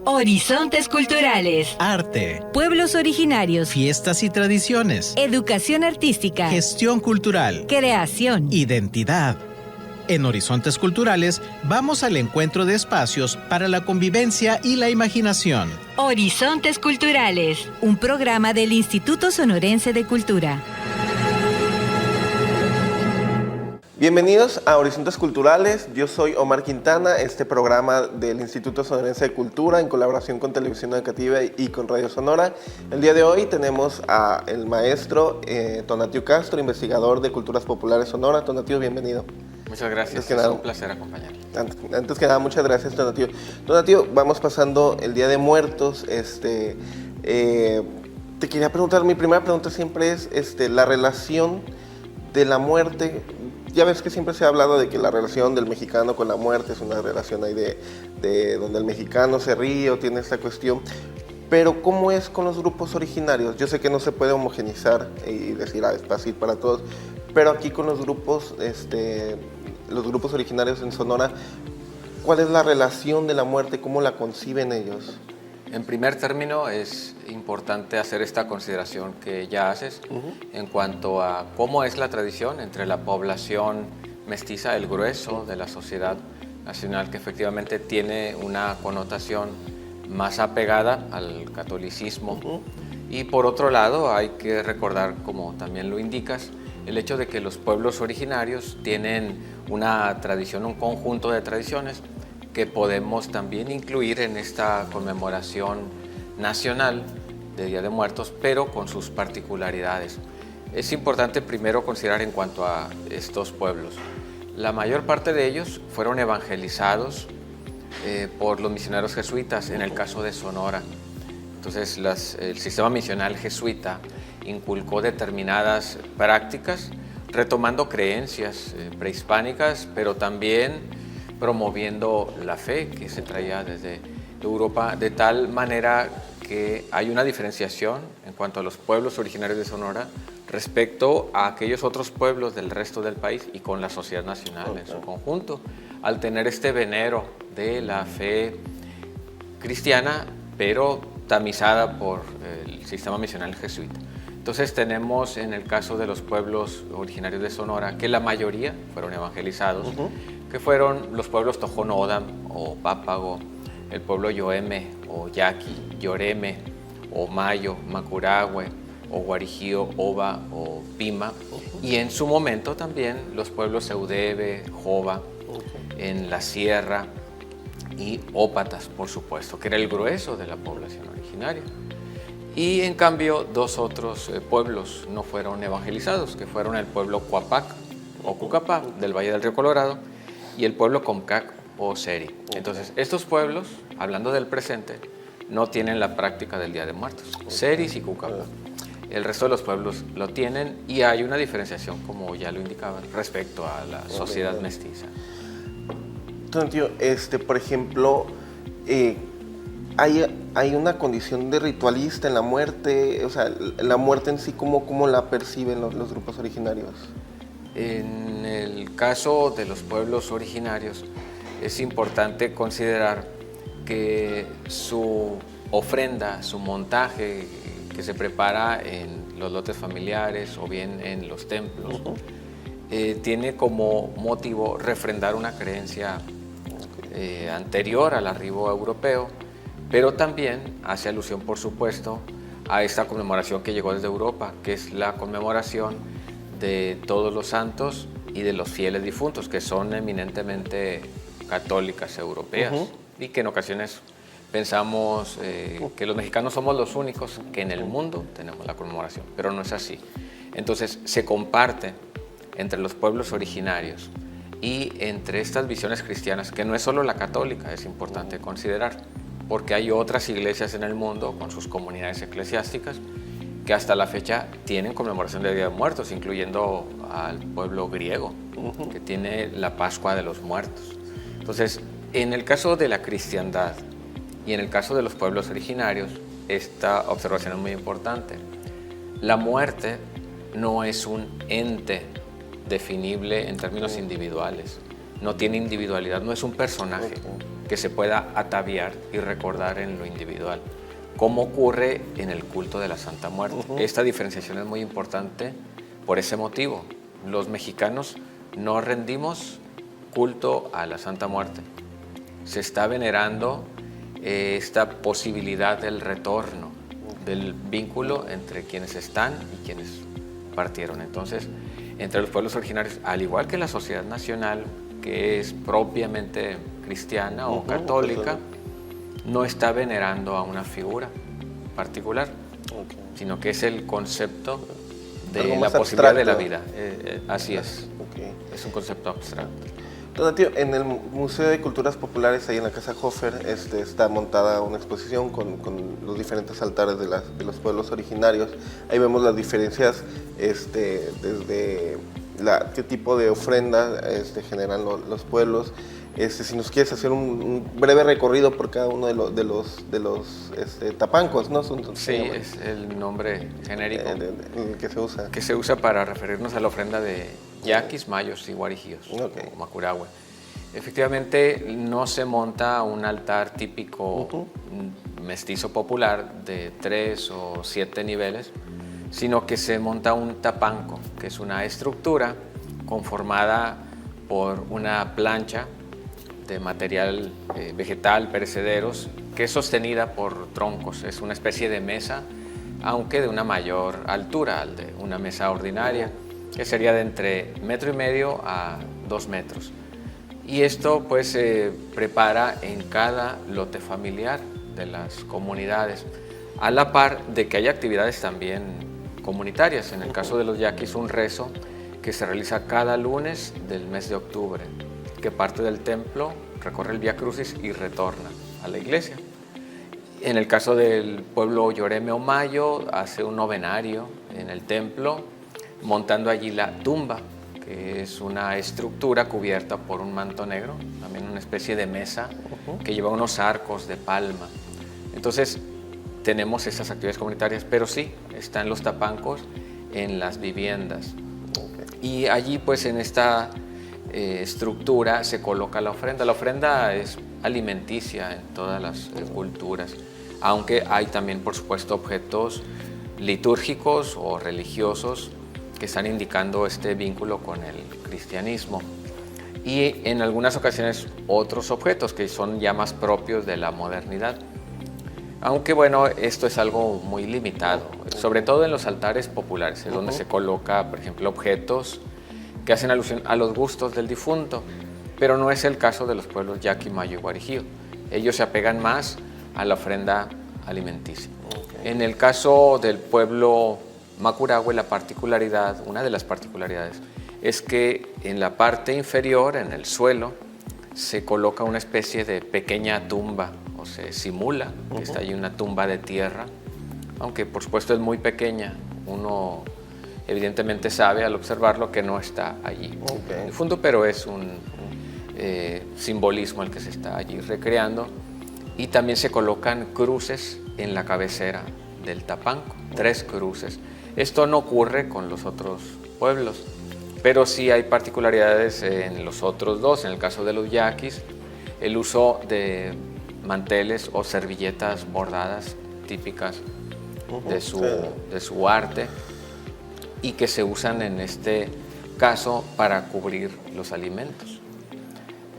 Horizontes culturales. Arte. Pueblos originarios. Fiestas y tradiciones. Educación artística. Gestión cultural. Creación. Identidad. En Horizontes Culturales vamos al encuentro de espacios para la convivencia y la imaginación. Horizontes culturales. Un programa del Instituto Sonorense de Cultura. Bienvenidos a Horizontes Culturales, yo soy Omar Quintana, este programa del Instituto Sonorense de Cultura en colaboración con Televisión Educativa y con Radio Sonora. El día de hoy tenemos al maestro Tonatiuh Castro, investigador de Culturas Populares Sonora. Tonatiuh, bienvenido. Muchas gracias, es un placer acompañarle. Antes que nada, muchas gracias, Tonatiuh. Tonatiuh, vamos pasando el Día de Muertos. Te quería preguntar, mi primera pregunta siempre es la relación de la muerte. Ya ves que siempre se ha hablado de que la relación del mexicano con la muerte es una relación ahí de donde el mexicano se ríe o tiene esta cuestión. Pero ¿cómo es con los grupos originarios? Yo sé que no se puede homogenizar y decir, es fácil para todos, pero aquí con los grupos originarios en Sonora, ¿cuál es la relación de la muerte? ¿Cómo la conciben ellos? En primer término, es importante hacer esta consideración que ya haces en cuanto a cómo es la tradición entre la población mestiza, el grueso de la sociedad nacional, que efectivamente tiene una connotación más apegada al catolicismo. Y por otro lado, hay que recordar, como también lo indicas, el hecho de que los pueblos originarios tienen una tradición, un conjunto de tradiciones que podemos también incluir en esta conmemoración nacional de Día de Muertos, pero con sus particularidades. Es importante primero considerar en cuanto a estos pueblos. La mayor parte de ellos fueron evangelizados por los misioneros jesuitas, en el caso de Sonora. Entonces, el sistema misional jesuita inculcó determinadas prácticas, retomando creencias prehispánicas, pero también promoviendo la fe que se traía desde Europa, de tal manera que hay una diferenciación en cuanto a los pueblos originarios de Sonora respecto a aquellos otros pueblos del resto del país y con la sociedad nacional en su conjunto, al tener este venero de la fe cristiana, pero tamizada por el sistema misional jesuita. Entonces tenemos en el caso de los pueblos originarios de Sonora que la mayoría fueron evangelizados, que fueron los pueblos Tojono O'odham o Pápago, el pueblo Yoeme o Yaqui, Yoreme o Mayo, Macurahue o Guarijío, Oba o Pima, y en su momento también los pueblos Eudebe, Joba, en la sierra, y Ópatas, por supuesto, que era el grueso de la población originaria. Y en cambio, dos otros pueblos no fueron evangelizados, que fueron el pueblo Cuapac o Cucapá del Valle del Río Colorado y el pueblo Comcac o Seri. Entonces, estos pueblos, hablando del presente, no tienen la práctica del Día de Muertos, Seris y Cucapá. El resto de los pueblos lo tienen y hay una diferenciación, como ya lo indicaban, respecto a la sociedad mestiza. Tonatiuh, por ejemplo, hay una condición de ritualista en la muerte, o sea, la muerte en sí, ¿cómo la perciben los grupos originarios? En el caso de los pueblos originarios, es importante considerar que su ofrenda, su montaje que se prepara en los lotes familiares o bien en los templos, tiene como motivo refrendar una creencia anterior al arribo europeo, pero también hace alusión, por supuesto, a esta conmemoración que llegó desde Europa, que es la conmemoración de todos los santos y de los fieles difuntos, que son eminentemente católicas europeas, y que en ocasiones pensamos que los mexicanos somos los únicos que en el mundo tenemos la conmemoración, pero no es así. Entonces se comparte entre los pueblos originarios y entre estas visiones cristianas, que no es solo la católica, es importante considerar, porque hay otras iglesias en el mundo con sus comunidades eclesiásticas que hasta la fecha tienen conmemoración del Día de Muertos, incluyendo al pueblo griego, que tiene la Pascua de los Muertos. Entonces, en el caso de la cristiandad y en el caso de los pueblos originarios, esta observación es muy importante. La muerte no es un ente definible en términos individuales, no tiene individualidad, no es un personaje que se pueda ataviar y recordar en lo individual, como ocurre en el culto de la Santa Muerte. Esta diferenciación es muy importante por ese motivo. Los mexicanos no rendimos culto a la Santa Muerte. Se está venerando esta posibilidad del retorno, del vínculo entre quienes están y quienes partieron. Entonces, entre los pueblos originarios, al igual que la sociedad nacional, que es propiamente cristiana o católica, no está venerando a una figura particular, sino que es el concepto de la posibilidad de la vida. Así es. Es un concepto abstracto. Donatio, en el Museo de Culturas Populares, ahí en la Casa Hofer, está montada una exposición con los diferentes altares de los pueblos originarios. Ahí vemos las diferencias desde qué tipo de ofrenda generan los pueblos. Si nos quieres hacer un breve recorrido por cada uno de los tapancos, ¿no? Sí, es el nombre genérico que se usa para referirnos a la ofrenda de yaquis, mayos y guarijíos, o macurahue. Efectivamente, no se monta un altar típico mestizo popular de 3 o 7 niveles, sino que se monta un tapanco, que es una estructura conformada por una plancha de material vegetal, perecederos, que es sostenida por troncos. Es una especie de mesa, aunque de una mayor altura al de una mesa ordinaria, que sería de entre 1,5 metros a 2 metros. Y esto pues se prepara en cada lote familiar de las comunidades, a la par de que hay actividades también comunitarias. En el caso de los yaquis, un rezo que se realiza cada lunes del mes de octubre, que parte del templo, recorre el Vía Crucis y retorna a la iglesia. En el caso del pueblo Yoreme o Mayo, hace un novenario en el templo, montando allí la tumba, que es una estructura cubierta por un manto negro, también una especie de mesa que lleva unos arcos de palma. Entonces, tenemos esas actividades comunitarias, pero sí, están los tapancos en las viviendas. Y allí, pues, en esta estructura se coloca la ofrenda. La ofrenda es alimenticia en todas las culturas, aunque hay también, por supuesto, objetos litúrgicos o religiosos que están indicando este vínculo con el cristianismo. Y en algunas ocasiones otros objetos que son ya más propios de la modernidad. Aunque bueno, esto es algo muy limitado, sobre todo en los altares populares, es donde se coloca, por ejemplo, objetos que hacen alusión a los gustos del difunto, pero no es el caso de los pueblos yaqui, mayo y guarijío. Ellos se apegan más a la ofrenda alimenticia. En el caso del pueblo macurahue, la particularidad, una de las particularidades, es que en la parte inferior, en el suelo, se coloca una especie de pequeña tumba, o se simula que está allí una tumba de tierra, aunque por supuesto es muy pequeña. Uno evidentemente sabe al observarlo que no está allí en el fondo, pero es un simbolismo el que se está allí recreando. Y también se colocan cruces en la cabecera del tapanco, 3 cruces. Esto no ocurre con los otros pueblos, pero sí hay particularidades en los otros dos. En el caso de los yaquis, el uso de manteles o servilletas bordadas típicas de su arte, y que se usan en este caso para cubrir los alimentos.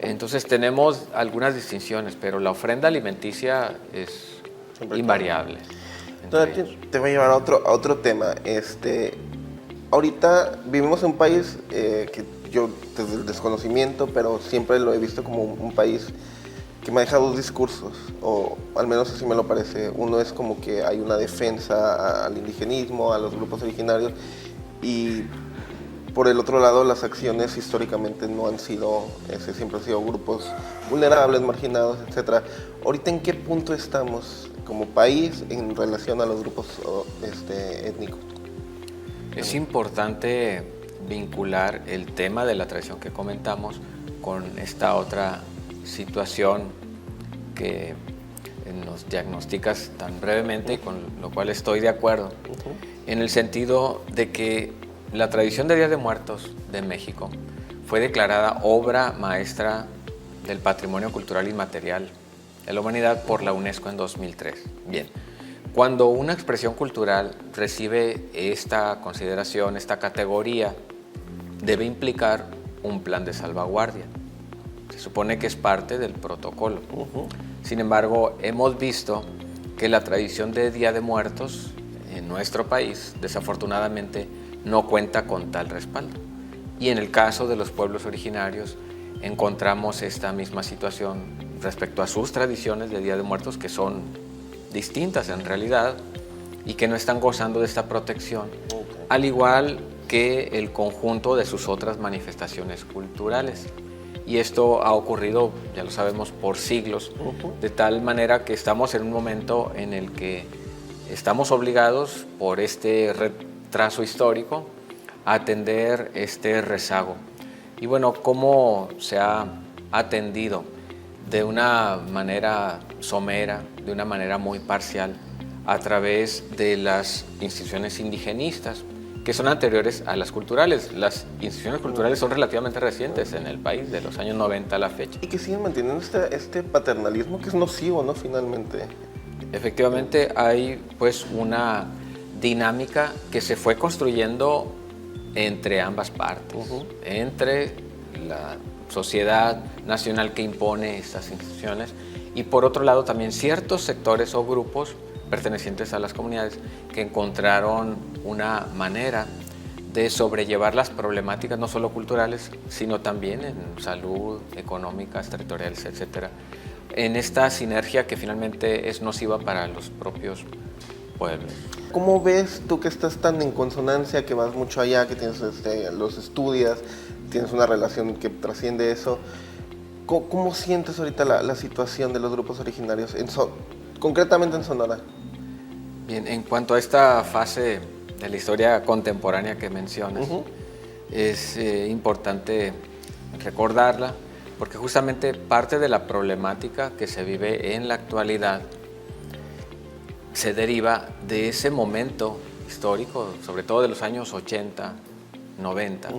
Entonces tenemos algunas distinciones, pero la ofrenda alimenticia es invariable. Entonces, te voy a llevar a otro tema. Ahorita vivimos en un país que yo, desde el desconocimiento, pero siempre lo he visto como un país que maneja 2 discursos, o al menos así me lo parece. Uno es como que hay una defensa al indigenismo, a los grupos originarios, y por el otro lado las acciones históricamente no han sido, siempre han sido grupos vulnerables, marginados, etc. Ahorita, ¿en qué punto estamos como país en relación a los grupos étnicos? Es importante vincular el tema de la tradición que comentamos con esta otra situación que nos diagnosticas tan brevemente, y con lo cual estoy de acuerdo, en el sentido de que la tradición de Día de Muertos de México fue declarada obra maestra del patrimonio cultural inmaterial de la humanidad por la UNESCO en 2003. Bien, cuando una expresión cultural recibe esta consideración, esta categoría, debe implicar un plan de salvaguardia. Se supone que es parte del protocolo. Sin embargo, hemos visto que la tradición de Día de Muertos en nuestro país, desafortunadamente, no cuenta con tal respaldo. Y en el caso de los pueblos originarios, encontramos esta misma situación respecto a sus tradiciones de Día de Muertos, que son distintas en realidad y que no están gozando de esta protección, al igual que el conjunto de sus otras manifestaciones culturales. Y esto ha ocurrido, ya lo sabemos, por siglos, de tal manera que estamos en un momento en el que estamos obligados por este retraso histórico a atender este rezago. Y bueno, ¿cómo se ha atendido? De una manera somera, de una manera muy parcial, a través de las instituciones indigenistas, que son anteriores a las culturales. Las instituciones culturales son relativamente recientes en el país, de los años 90 a la fecha. Y que siguen manteniendo este paternalismo que es nocivo, ¿no? Finalmente. Efectivamente, hay pues una dinámica que se fue construyendo entre ambas partes, entre la sociedad nacional que impone estas instituciones y por otro lado también ciertos sectores o grupos pertenecientes a las comunidades que encontraron una manera de sobrellevar las problemáticas no solo culturales, sino también en salud, económicas, territoriales, etcétera, en esta sinergia que finalmente es nociva para los propios pueblos. ¿Cómo ves tú que estás tan en consonancia, que vas mucho allá, que tienes los estudias, tienes una relación que trasciende eso? ¿Cómo sientes ahorita la situación de los grupos originarios, concretamente en Sonora? Bien, en cuanto a esta fase de la historia contemporánea que mencionas, es importante recordarla, porque justamente parte de la problemática que se vive en la actualidad se deriva de ese momento histórico, sobre todo de los años 80, 90,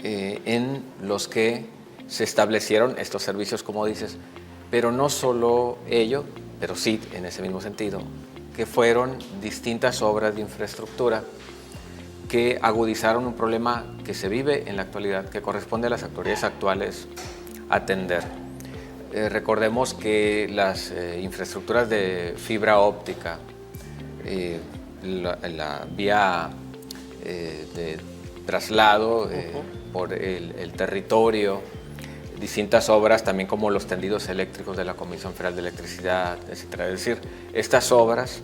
en los que se establecieron estos servicios, como dices, pero no solo ello, pero sí en ese mismo sentido, que fueron distintas obras de infraestructura que agudizaron un problema que se vive en la actualidad, que corresponde a las autoridades actuales atender. Recordemos que las infraestructuras de fibra óptica, la vía de traslado por el territorio, distintas obras también como los tendidos eléctricos de la Comisión Federal de Electricidad, etc. Es decir, estas obras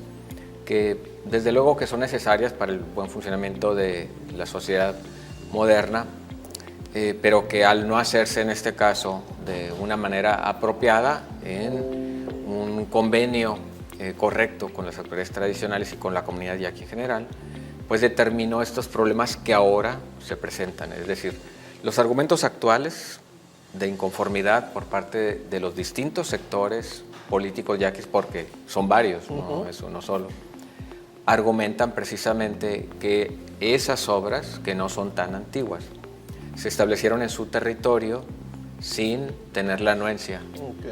que desde luego que son necesarias para el buen funcionamiento de la sociedad moderna, pero que al no hacerse en este caso de una manera apropiada, en un convenio correcto con las autoridades tradicionales y con la comunidad yaqui en general, pues determinó estos problemas que ahora se presentan. Es decir, los argumentos actuales de inconformidad por parte de los distintos sectores políticos yaquis, porque son varios, no es uno solo, argumentan precisamente que esas obras, que no son tan antiguas, se establecieron en su territorio sin tener la anuencia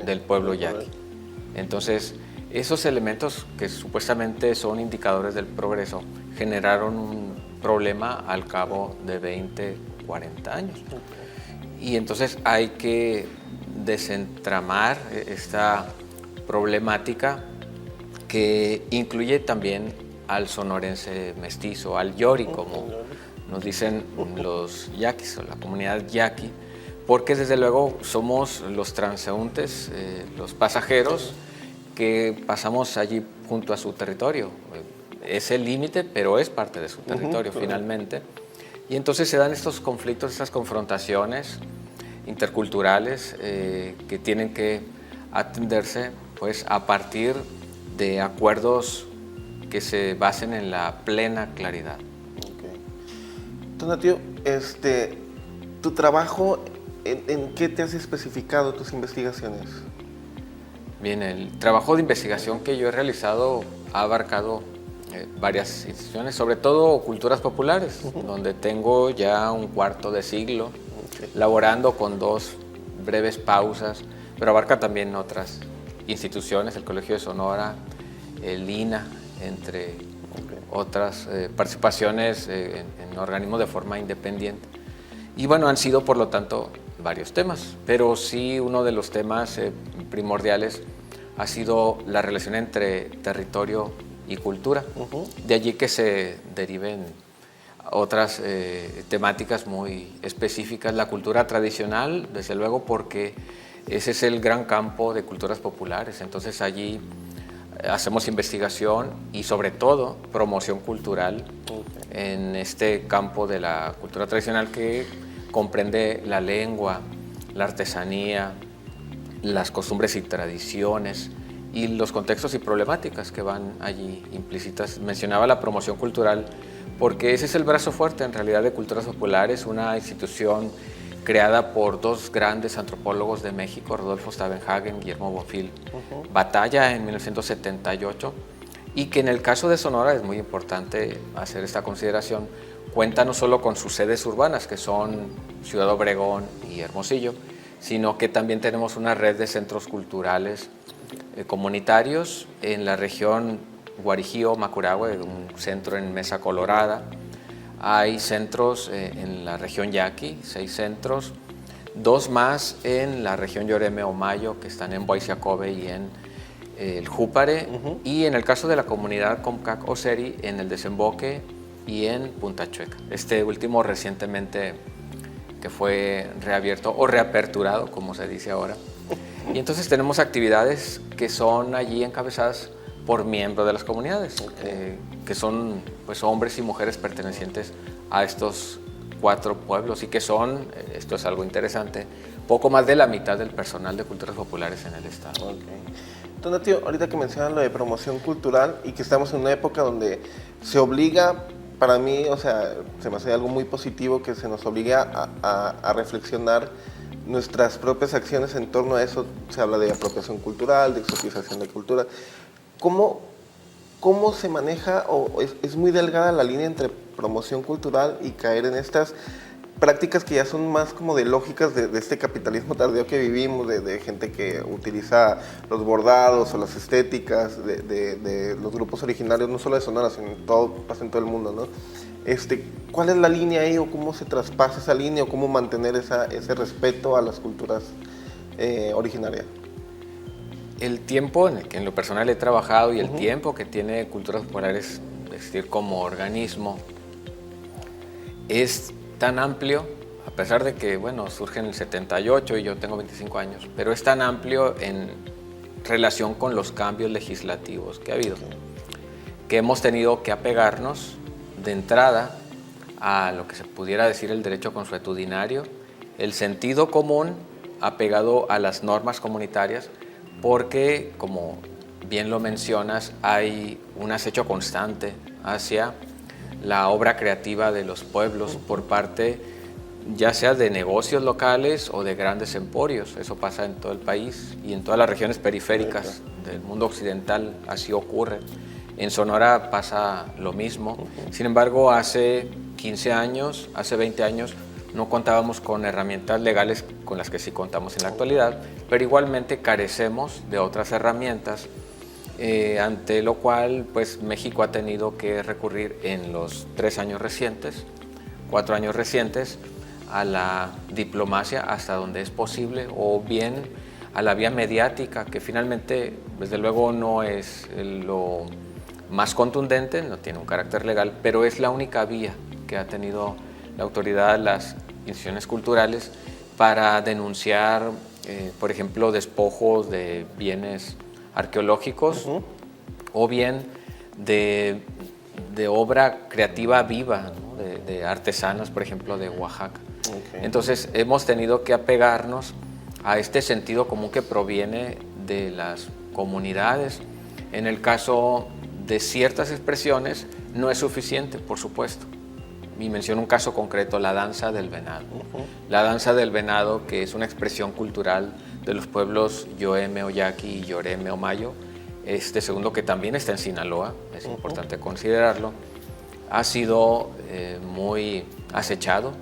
del pueblo yaqui. Entonces, esos elementos que supuestamente son indicadores del progreso generaron un problema al cabo de 20, 40 años. Y entonces hay que desentramar esta problemática que incluye también al sonorense mestizo, al yori, como nos dicen los yaquis o la comunidad yaqui, porque desde luego somos los transeúntes, los pasajeros que pasamos allí junto a su territorio. Es el límite, pero es parte de su territorio finalmente. Y entonces se dan estos conflictos, estas confrontaciones interculturales que tienen que atenderse pues, a partir de acuerdos que se basen en la plena claridad. Tonatiuh, tu trabajo, ¿en qué te has especificado tus investigaciones? Bien, el trabajo de investigación que yo he realizado ha abarcado varias instituciones, sobre todo culturas populares, donde tengo ya un cuarto de siglo laborando con 2 breves pausas, pero abarca también otras instituciones, el Colegio de Sonora, el INA, entre otras participaciones en organismos de forma independiente. Y bueno, han sido por lo tanto varios temas, pero sí uno de los temas primordiales ha sido la relación entre territorio y cultura. De allí que se deriven otras temáticas muy específicas. La cultura tradicional, desde luego, porque ese es el gran campo de culturas populares. Entonces allí hacemos investigación y sobre todo promoción cultural en este campo de la cultura tradicional que comprende la lengua, la artesanía, las costumbres y tradiciones y los contextos y problemáticas que van allí implícitas. Mencionaba la promoción cultural porque ese es el brazo fuerte en realidad de Culturas Populares, una institución creada por 2 grandes antropólogos de México, Rodolfo Stavenhagen, Guillermo Bonfil Batalla, en 1978, y que en el caso de Sonora es muy importante hacer esta consideración. Cuenta no solo con sus sedes urbanas, que son Ciudad Obregón y Hermosillo, sino que también tenemos una red de centros culturales comunitarios en la región Guarijío, Macurahue, un centro en Mesa Colorada. Hay centros en la región Yaqui, 6 centros, 2 más en la región Yoreme Omayo, que están en Boisiacobe y en el Júpare, y en el caso de la comunidad Comcac Oseri, en el Desemboque y en Punta Chueca. Este último recientemente que fue reabierto o reaperturado, como se dice ahora. Y entonces tenemos actividades que son allí encabezadas por miembros de las comunidades, que son pues, hombres y mujeres pertenecientes a estos 4 pueblos y que son, esto es algo interesante, poco más de la mitad del personal de Culturas Populares en el estado. Donatio, ahorita que mencionan lo de promoción cultural y que estamos en una época donde se obliga, para mí, o sea, se me hace algo muy positivo que se nos obliga a reflexionar nuestras propias acciones en torno a eso. Se habla de apropiación cultural, de exotización de cultura. ¿Cómo se maneja o es muy delgada la línea entre promoción cultural y caer en estas prácticas que ya son más como de lógicas de este capitalismo tardío que vivimos, de gente que utiliza los bordados o las estéticas de los grupos originarios, no solo de Sonora, sino pasa en todo el mundo, ¿no? ¿Cuál es la línea ahí o cómo se traspasa esa línea o cómo mantener ese respeto a las culturas originarias? El tiempo en el que en lo personal he trabajado y el tiempo que tiene Culturas Populares, es decir, como organismo, es tan amplio, a pesar de que, bueno, surge en el 78 y yo tengo 25 años, pero es tan amplio en relación con los cambios legislativos que ha habido, que hemos tenido que apegarnos de entrada a lo que se pudiera decir el derecho consuetudinario, el sentido común apegado a las normas comunitarias, porque, como bien lo mencionas, hay un acecho constante hacia la obra creativa de los pueblos por parte ya sea de negocios locales o de grandes emporios. Eso pasa en todo el país y en todas las regiones periféricas del mundo occidental, así ocurre. En Sonora pasa lo mismo. Sin embargo, hace 15 años, hace 20 años, no contábamos con herramientas legales con las que sí contamos en la actualidad, pero igualmente carecemos de otras herramientas, ante lo cual pues, México ha tenido que recurrir en los 3 años recientes, 4 años recientes, a la diplomacia hasta donde es posible, o bien a la vía mediática, que finalmente, desde luego, no es lo más contundente, no tiene un carácter legal, pero es la única vía que ha tenido la autoridad, las instituciones culturales, para denunciar, por ejemplo, despojos de bienes arqueológicos o bien de obra creativa viva, ¿no? de artesanos, por ejemplo, de Oaxaca. Entonces, hemos tenido que apegarnos a este sentido común que proviene de las comunidades. En el caso de ciertas expresiones, no es suficiente, por supuesto. Y menciono un caso concreto, la danza del venado. La danza del venado, que es una expresión cultural de los pueblos Yoeme, Oyaqui y Yoreme, Omayo, este segundo que también está en Sinaloa, es importante considerarlo, ha sido muy acechado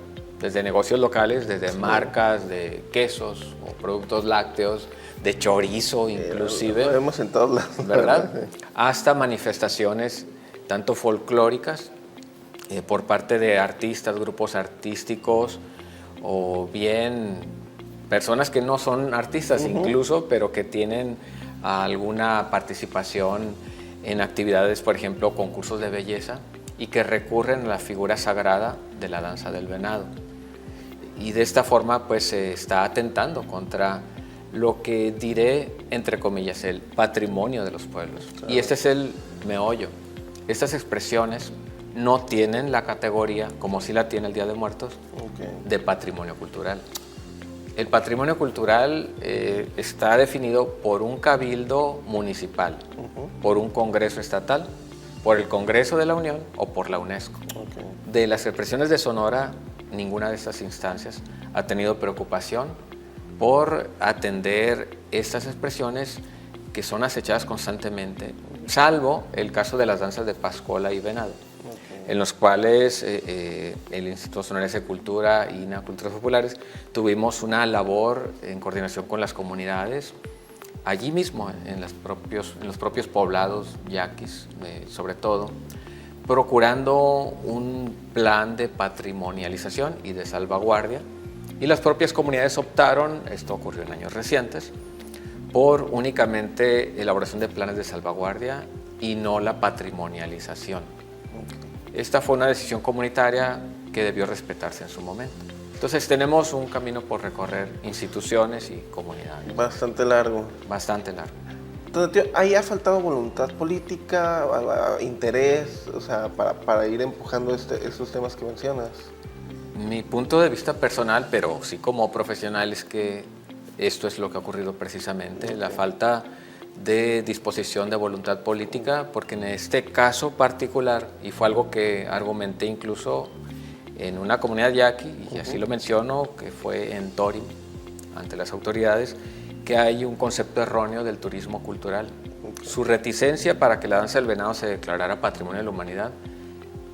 desde negocios locales, desde marcas de quesos o productos lácteos, de chorizo inclusive. Lo vemos en todos lados. ¿Verdad? Hasta manifestaciones tanto folclóricas por parte de artistas, grupos artísticos o bien personas que no son artistas incluso, pero que tienen alguna participación en actividades, por ejemplo, concursos de belleza y que recurren a la figura sagrada de la danza del venado. Y de esta forma pues se está atentando contra lo que diré, entre comillas, el patrimonio de los pueblos. Claro. Y este es el meollo. Estas expresiones no tienen la categoría, como sí la tiene el Día de Muertos, de patrimonio cultural. El patrimonio cultural está definido por un cabildo municipal, por un congreso estatal, por el Congreso de la Unión o por la UNESCO. De las expresiones de Sonora, ninguna de estas instancias ha tenido preocupación por atender estas expresiones que son acechadas constantemente, salvo el caso de las danzas de Pascola y Venado, en los cuales el Instituto Sonorense de Cultura y INAH Culturas Populares tuvimos una labor en coordinación con las comunidades, allí mismo en los propios poblados yaquis, sobre todo, procurando un plan de patrimonialización y de salvaguardia, y las propias comunidades optaron, esto ocurrió en años recientes, por únicamente elaboración de planes de salvaguardia y no la patrimonialización. Esta fue una decisión comunitaria que debió respetarse en su momento. Entonces tenemos un camino por recorrer, instituciones y comunidades. Bastante largo. Bastante largo. Entonces, ¿ahí ha faltado voluntad política, interés, o sea, para ir empujando estos temas que mencionas? Mi punto de vista personal, pero sí como profesional, es que esto es lo que ha ocurrido precisamente, la falta de disposición de voluntad política, porque en este caso particular, y fue algo que argumenté incluso en una comunidad yaqui, y así lo menciono, que fue en Torim, ante las autoridades, que hay un concepto erróneo del turismo cultural. Su reticencia para que la danza del venado se declarara Patrimonio de la Humanidad,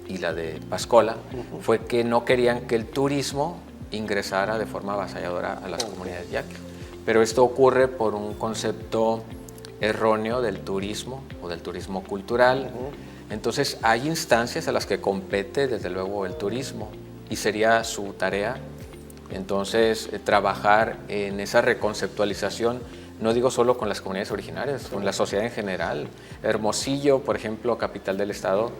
y la de Pascola, fue que no querían que el turismo ingresara de forma avasalladora a las comunidades yaquis. Pero esto ocurre por un concepto erróneo del turismo o del turismo cultural. Entonces hay instancias a las que compete desde luego el turismo y sería su tarea entonces trabajar en esa reconceptualización, no digo solo con las comunidades originarias, con la sociedad en general. Hermosillo, por ejemplo, capital del estado,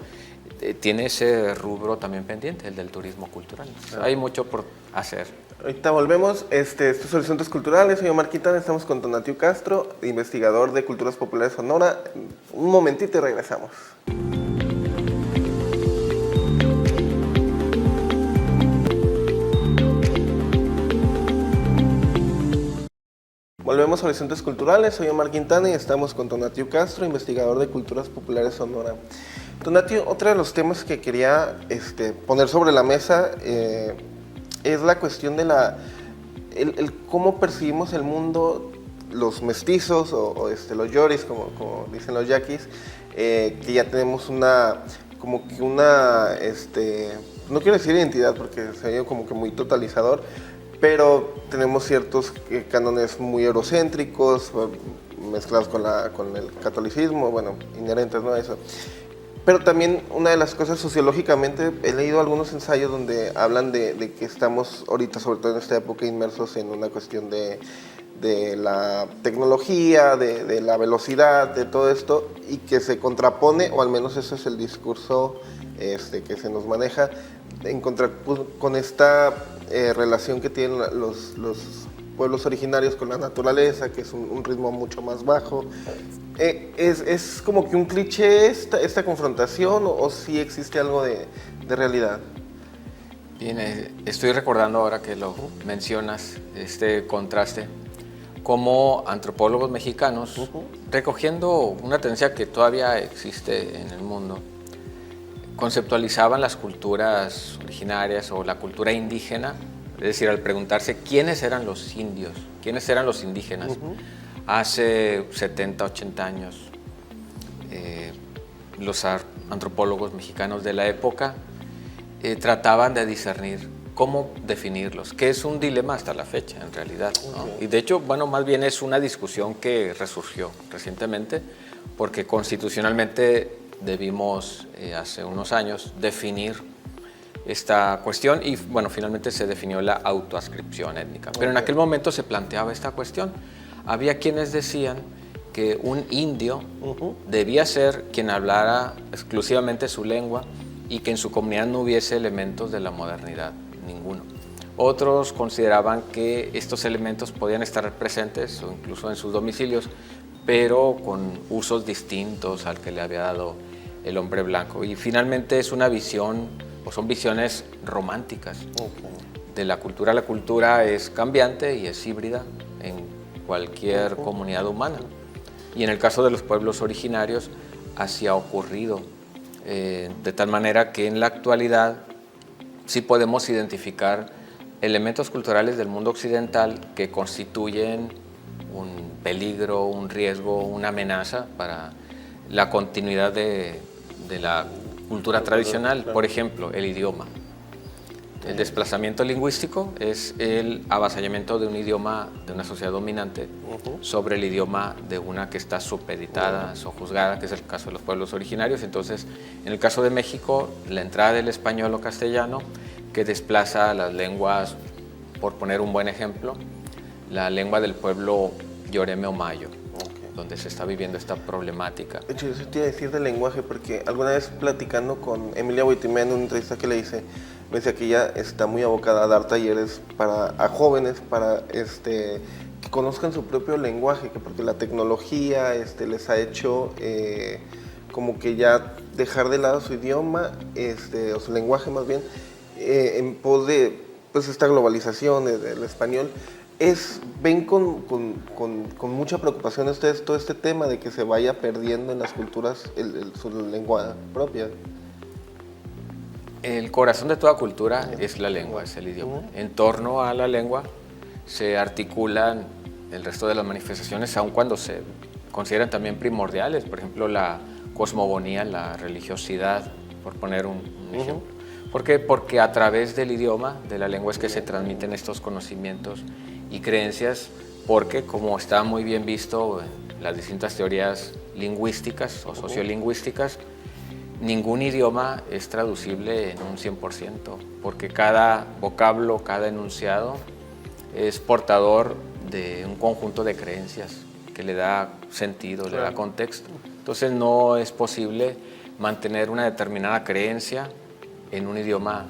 tiene ese rubro también pendiente, el del turismo cultural. Hay mucho por hacer. Ahorita volvemos. Estos Horizontes Culturales, soy Omar Quintana, estamos con Tonatiuh Castro, investigador de Culturas Populares Sonora. Un momentito y regresamos. Volvemos a Horizontes Culturales, soy Omar Quintana y estamos con Tonatiuh Castro, investigador de Culturas Populares Sonora. Tonatiuh, otro de los temas que quería poner sobre la mesa es la cuestión de el cómo percibimos el mundo, los mestizos o los yoris, como dicen los yaquis, que ya tenemos no quiero decir identidad porque se ve como que muy totalizador, pero tenemos ciertos cánones muy eurocéntricos, mezclados con el catolicismo, bueno, inherentes, ¿no?, a eso. Pero también una de las cosas sociológicamente, he leído algunos ensayos donde hablan de que estamos ahorita, sobre todo en esta época, inmersos en una cuestión de la tecnología, de la velocidad, de todo esto, y que se contrapone, o al menos ese es el discurso que se nos maneja, con esta relación que tienen los pueblos originarios con la naturaleza, que es un ritmo mucho más bajo. ¿Es como que un cliché esta confrontación o sí existe algo de realidad? Bien, estoy recordando ahora que lo mencionas, este contraste, como antropólogos mexicanos, recogiendo una tendencia que todavía existe en el mundo, conceptualizaban las culturas originarias o la cultura indígena, es decir, al preguntarse quiénes eran los indios, quiénes eran los indígenas. Hace 70, 80 años, los antropólogos mexicanos de la época trataban de discernir cómo definirlos, que es un dilema hasta la fecha en realidad, ¿no? Y de hecho, bueno, más bien es una discusión que resurgió recientemente, porque constitucionalmente debimos hace unos años definir esta cuestión y bueno, finalmente se definió la autoadscripción étnica. Pero en aquel momento se planteaba esta cuestión. Había quienes decían que un indio debía ser quien hablara exclusivamente su lengua y que en su comunidad no hubiese elementos de la modernidad, ninguno. Otros consideraban que estos elementos podían estar presentes o incluso en sus domicilios, pero con usos distintos al que le había dado el hombre blanco. Y finalmente es una visión, o son visiones románticas de la cultura. La cultura es cambiante y es híbrida en cualquier comunidad humana. Y en el caso de los pueblos originarios, así ha ocurrido. De tal manera que en la actualidad sí podemos identificar elementos culturales del mundo occidental que constituyen un peligro, un riesgo, una amenaza para la continuidad de la cultura tradicional. Por ejemplo, el idioma. El desplazamiento lingüístico es el avasallamiento de un idioma de una sociedad dominante sobre el idioma de una que está supeditada, sojuzgada, que es el caso de los pueblos originarios. Entonces, en el caso de México, la entrada del español o castellano que desplaza las lenguas, por poner un buen ejemplo, la lengua del pueblo Yoreme o Mayo, donde se está viviendo esta problemática. De hecho, eso te iba a decir del lenguaje, porque alguna vez platicando con Emilia Huitimea en una entrevista que le hice, me decía que ella está muy abocada a dar talleres a jóvenes para que conozcan su propio lenguaje, que porque la tecnología les ha hecho como que ya dejar de lado su idioma, o su lenguaje más bien, en pos de pues, esta globalización del español. ¿Ven con mucha preocupación ustedes todo este tema de que se vaya perdiendo en las culturas su lengua propia? El corazón de toda cultura es la lengua, es el idioma. En torno a la lengua se articulan el resto de las manifestaciones, aun cuando se consideran también primordiales, por ejemplo, la cosmogonía, la religiosidad, por poner un ejemplo. ¿Por qué? Porque a través del idioma, de la lengua, es que se transmiten estos conocimientos y creencias, porque como está muy bien visto en las distintas teorías lingüísticas o sociolingüísticas, ningún idioma es traducible en un 100%, porque cada vocablo, cada enunciado es portador de un conjunto de creencias que le da sentido, le da contexto. Entonces no es posible mantener una determinada creencia en un idioma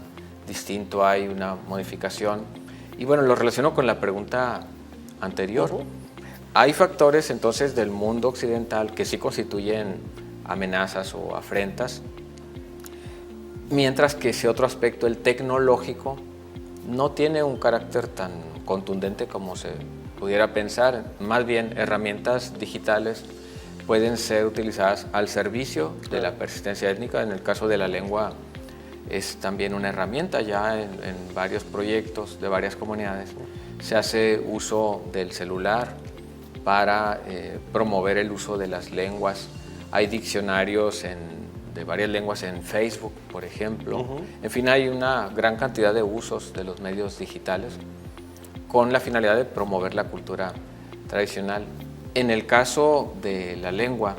distinto, hay una modificación. Y bueno, lo relaciono con la pregunta anterior. Hay factores entonces del mundo occidental que sí constituyen amenazas o afrentas, mientras que ese otro aspecto, el tecnológico, no tiene un carácter tan contundente como se pudiera pensar. Más bien, herramientas digitales pueden ser utilizadas al servicio de la persistencia étnica. En el caso de la lengua es también una herramienta. Ya en varios proyectos de varias comunidades se hace uso del celular para promover el uso de las lenguas. Hay diccionarios de varias lenguas en Facebook, por ejemplo. En fin, hay una gran cantidad de usos de los medios digitales con la finalidad de promover la cultura tradicional. En el caso de la lengua,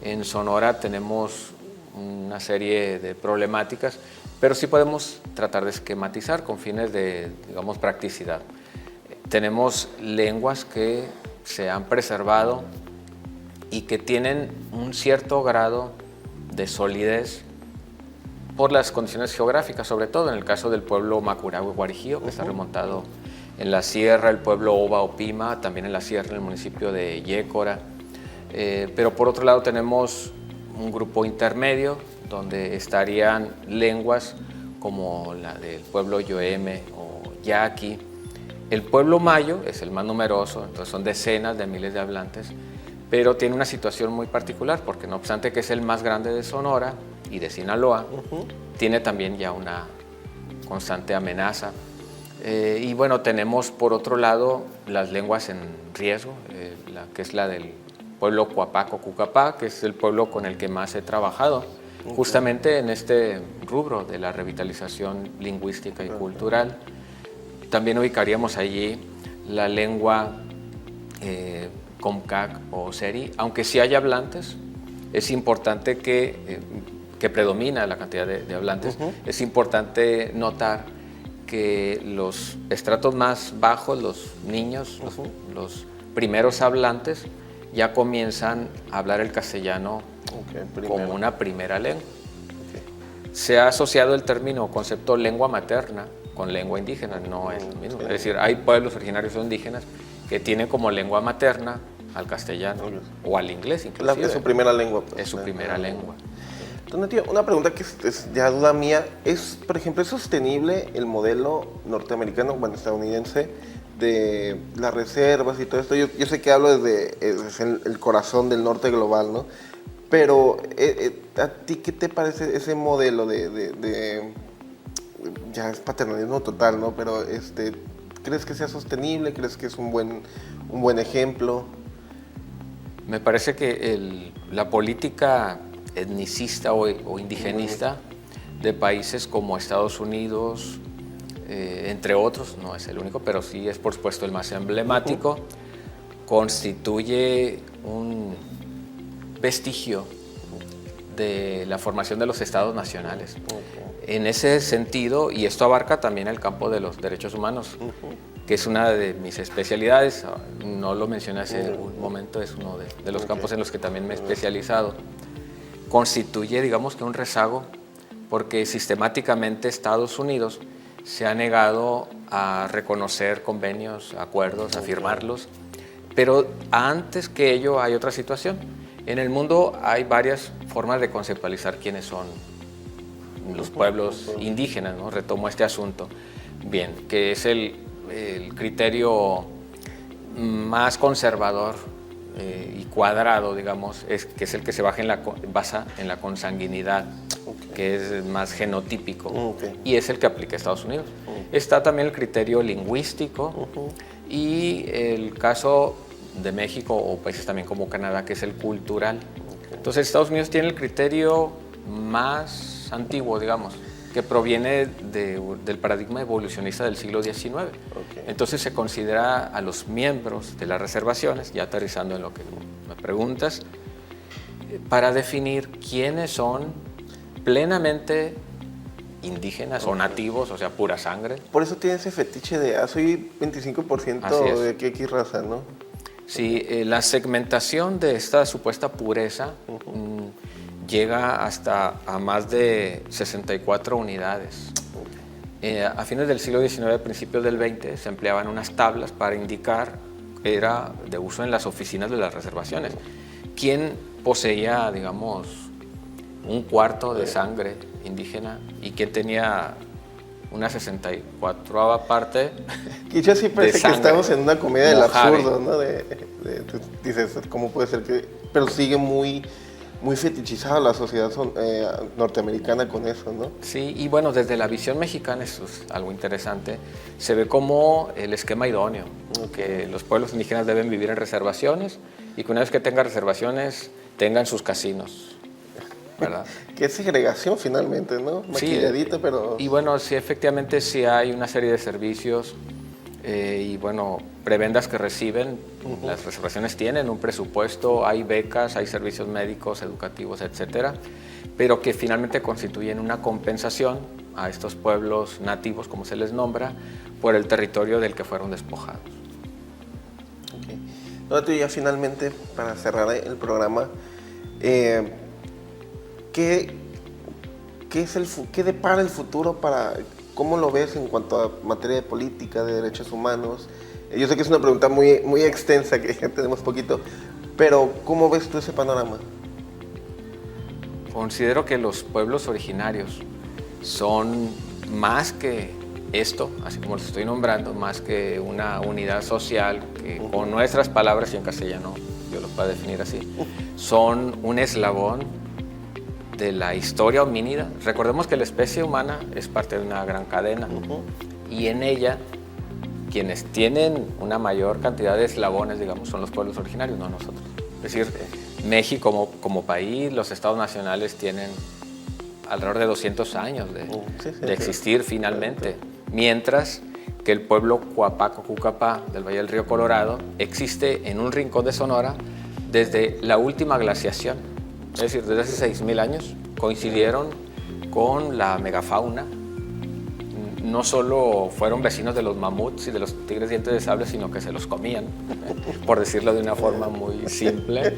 en Sonora tenemos una serie de problemáticas, pero sí podemos tratar de esquematizar con fines de, digamos, practicidad. Tenemos lenguas que se han preservado y que tienen un cierto grado de solidez por las condiciones geográficas, sobre todo en el caso del pueblo Macurahue Guarijío, que está remontado en la sierra, el pueblo Oba Opima, también en la sierra, en el municipio de Yécora. Pero por otro lado tenemos un grupo intermedio donde estarían lenguas como la del pueblo Yoeme o Yaqui. El pueblo Mayo es el más numeroso, entonces son decenas de miles de hablantes, pero tiene una situación muy particular porque no obstante que es el más grande de Sonora y de Sinaloa, tiene también ya una constante amenaza. Y bueno, tenemos por otro lado las lenguas en riesgo, que es la del pueblo Coapaco Cucapá, que es el pueblo con el que más he trabajado. justamente en este rubro de la revitalización lingüística y cultural. También ubicaríamos allí la lengua Comcac o Seri, aunque sí hay hablantes, es importante que predomina la cantidad de hablantes. Es importante notar que los estratos más bajos, los niños, los primeros hablantes, ya comienzan a hablar el castellano como una primera lengua. Se ha asociado el término o concepto lengua materna con lengua indígena, no es lo mismo. Es decir, hay pueblos originarios o indígenas que tienen como lengua materna al castellano o al inglés inclusive. Es su primera lengua. Pues, es su primera lengua. Entonces, tío, una pregunta que es ya duda mía, es, por ejemplo, ¿es sostenible el modelo norteamericano, bueno, estadounidense, de las reservas y todo esto? Yo sé que hablo desde el corazón del norte global, ¿no? Pero, ¿a ti qué te parece ese modelo ya es paternalismo total, ¿no? Pero, ¿crees que sea sostenible? ¿Crees que es un buen ejemplo? Me parece que la política etnicista o indigenista de países como Estados Unidos, entre otros, no es el único, pero sí es por supuesto el más emblemático, constituye un vestigio de la formación de los estados nacionales. En ese sentido, y esto abarca también el campo de los derechos humanos, que es una de mis especialidades, no lo mencioné hace un momento, es uno de los campos en los que también me he especializado. Constituye, digamos que un rezago, porque sistemáticamente Estados Unidos se ha negado a reconocer convenios, acuerdos, a firmarlos, pero antes que ello hay otra situación. En el mundo hay varias formas de conceptualizar quiénes son los pueblos indígenas, ¿no? Retomo este asunto. Bien, que es el criterio más conservador y cuadrado, digamos, que es el que se basa en la consanguinidad, que es más genotípico, y es el que aplica a Estados Unidos. Está también el criterio lingüístico y el caso de México o países también como Canadá, que es el cultural. Entonces Estados Unidos tiene el criterio más antiguo, digamos, que proviene del paradigma evolucionista del siglo XIX. Entonces se considera a los miembros de las reservaciones, ya aterrizando en lo que me preguntas, para definir quiénes son plenamente indígenas o nativos, o sea, pura sangre. Por eso tiene ese fetiche de, soy 25% de X raza, ¿no? Sí, la segmentación de esta supuesta pureza llega hasta a más de 64 unidades. A fines del siglo XIX, principios del XX, se empleaban unas tablas para indicar, era de uso en las oficinas de las reservaciones, quién poseía, digamos, un cuarto de sangre indígena y quién tenía una 64ª parte. Y yo sí parece que estamos en una comedia del absurdo, ¿no? Dices, ¿cómo puede ser que...? Pero sigue muy fetichizada la sociedad norteamericana con eso, ¿no? Sí, y bueno, desde la visión mexicana, eso es algo interesante, se ve como el esquema idóneo, que los pueblos indígenas deben vivir en reservaciones y que una vez que tengan reservaciones, tengan sus casinos, ¿verdad? Que es segregación finalmente, ¿no? Maquilladita, sí, pero... Y bueno, sí, efectivamente sí hay una serie de servicios y bueno, prebendas que reciben. Las reservaciones tienen un presupuesto, hay becas, hay servicios médicos, educativos, etcétera, pero que finalmente constituyen una compensación a estos pueblos nativos, como se les nombra, por el territorio del que fueron despojados. Ahora tú ya finalmente, para cerrar el programa, ¿qué depara el futuro para... ¿Cómo lo ves en cuanto a materia de política, de derechos humanos? Yo sé que es una pregunta muy extensa, que ya tenemos poquito, pero ¿cómo ves tú ese panorama? Considero que los pueblos originarios son más que esto, así como los estoy nombrando, más que una unidad social que con nuestras palabras y en castellano yo los puedo definir así, son un eslabón de la historia homínida. Recordemos que la especie humana es parte de una gran cadena y en ella quienes tienen una mayor cantidad de eslabones, digamos, son los pueblos originarios, no nosotros. Es decir, México como país, los estados nacionales tienen alrededor de 200 años de existir finalmente, mientras que el pueblo Coapaco-Cucapá del Valle del Río Colorado existe en un rincón de Sonora desde la última glaciación, es decir, desde hace 6,000 años. Coincidieron con la megafauna. No solo fueron vecinos de los mamuts y de los tigres dientes de sable, sino que se los comían, por decirlo de una forma muy simple.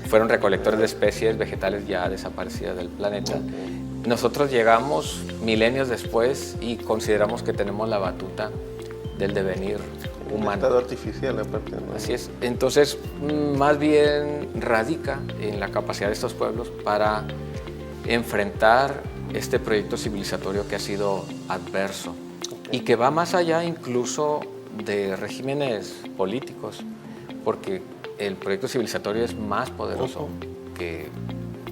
Fueron recolectores de especies vegetales ya desaparecidas del planeta. Nosotros llegamos milenios después y consideramos que tenemos la batuta del devenir humano. Un estado artificial aparte, ¿no? Así es. Entonces, más bien radica en la capacidad de estos pueblos para enfrentar este proyecto civilizatorio que ha sido adverso y que va más allá incluso de regímenes políticos, porque el proyecto civilizatorio es más poderoso que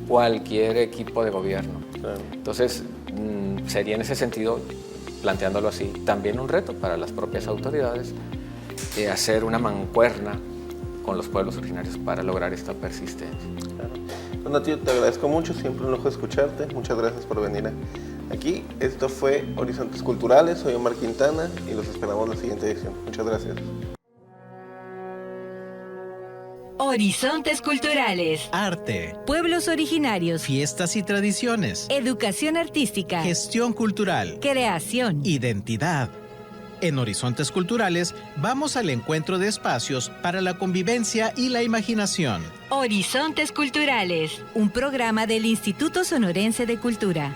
cualquier equipo de gobierno. Claro. Entonces, sería en ese sentido, planteándolo así, también un reto para las propias autoridades hacer una mancuerna con los pueblos originarios para lograr esta persistencia. Claro. Donatio, te agradezco mucho, siempre un lujo escucharte. Muchas gracias por venir aquí. Esto fue Horizontes Culturales, soy Omar Quintana y los esperamos en la siguiente edición. Muchas gracias. Horizontes Culturales. Arte, Pueblos originarios. fiestas y tradiciones, Educación artística. gestión cultural, Creación. identidad. En Horizontes Culturales vamos al encuentro de espacios para la convivencia y la imaginación. Horizontes Culturales. Un programa del Instituto Sonorense de Cultura.